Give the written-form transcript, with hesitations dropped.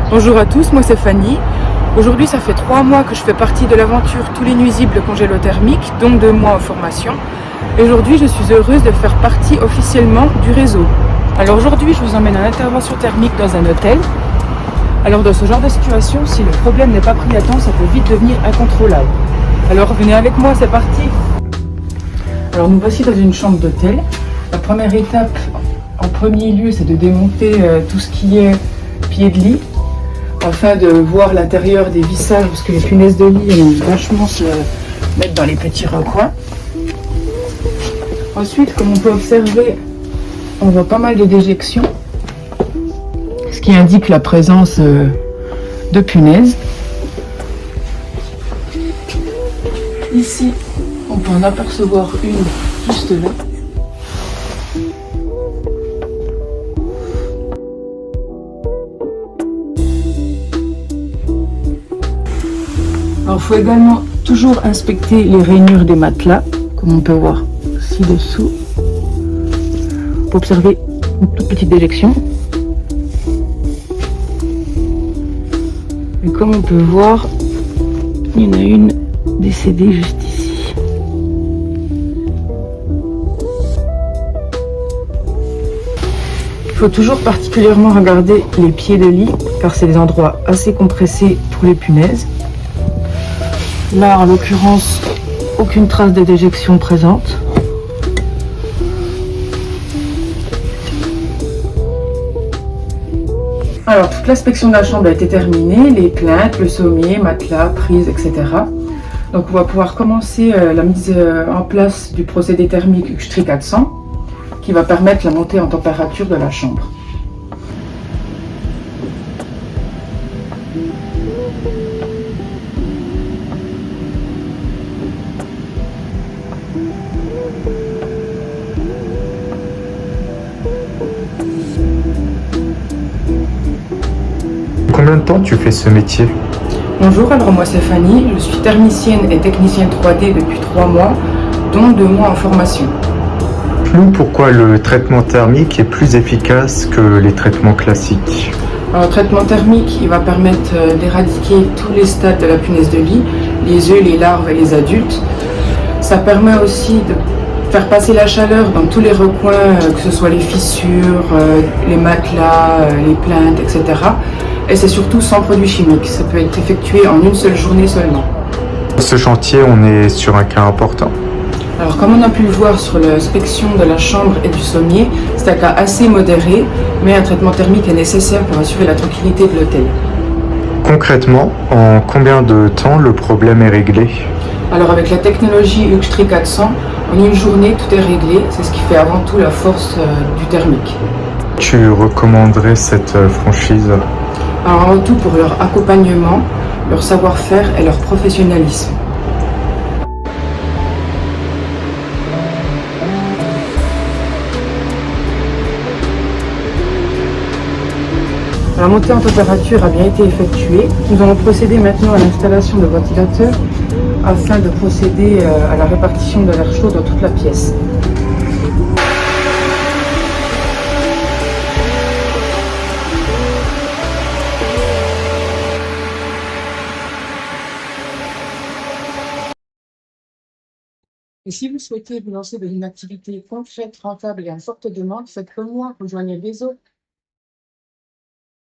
Bonjour à tous, moi c'est Fanny. Aujourd'hui ça fait 3 mois que je fais partie de l'aventure Tous les nuisibles congélothermiques, dont 2 mois en formation. Et aujourd'hui je suis heureuse de faire partie officiellement du réseau. Alors aujourd'hui je vous emmène en intervention thermique dans un hôtel. Alors dans ce genre de situation, si le problème n'est pas pris à temps, ça peut vite devenir incontrôlable. Alors venez avec moi, c'est parti. Alors nous voici dans une chambre d'hôtel. La première étape en premier lieu c'est de démonter tout ce qui est pied de lit, afin de voir l'intérieur des vissages, parce que les punaises de lit aiment vachement se mettre dans les petits recoins. Ensuite, comme on peut observer, on voit pas mal de déjections, ce qui indique la présence de punaises. Ici, on peut en apercevoir une juste là. Alors, il faut également toujours inspecter les rainures des matelas, comme on peut voir ci-dessous, pour observer une toute petite déjection. Et comme on peut voir, il y en a une décédée juste ici. Il faut toujours particulièrement regarder les pieds de lit, car c'est des endroits assez compressés pour les punaises. Là, en l'occurrence, aucune trace de déjection présente. Alors, toute l'inspection de la chambre a été terminée, les plaintes, le sommier, matelas, prises, etc. Donc, on va pouvoir commencer la mise en place du procédé thermique UXTRI 400, qui va permettre la montée en température de la chambre. Combien de temps tu fais ce métier? Bonjour, alors moi c'est Fanny, je suis thermicienne et technicienne 3D depuis 3 mois, dont 2 mois en formation. Explique-nous pourquoi le traitement thermique est plus efficace que les traitements classiques. Alors, le traitement thermique, il va permettre d'éradiquer tous les stades de la punaise de lit, les œufs, les larves et les adultes. Ça permet aussi de faire passer la chaleur dans tous les recoins, que ce soit les fissures, les matelas, les plaintes, etc. Et c'est surtout sans produits chimiques. Ça peut être effectué en une seule journée seulement. Dans ce chantier, on est sur un cas important. Alors, comme on a pu le voir sur l'inspection de la chambre et du sommier, c'est un cas assez modéré, mais un traitement thermique est nécessaire pour assurer la tranquillité de l'hôtel. Concrètement, en combien de temps le problème est réglé? Alors, avec la technologie UXTRI 400, en une journée, tout est réglé. C'est ce qui fait avant tout la force du thermique. Tu recommanderais cette franchise? Alors, avant tout pour leur accompagnement, leur savoir-faire et leur professionnalisme. La montée en température a bien été effectuée. Nous allons procéder maintenant à l'installation de ventilateurs afin de procéder à la répartition de l'air chaud dans toute la pièce. Et si vous souhaitez vous lancer dans une activité concrète, rentable et en forte demande, faites comme moi, rejoignez le réseau.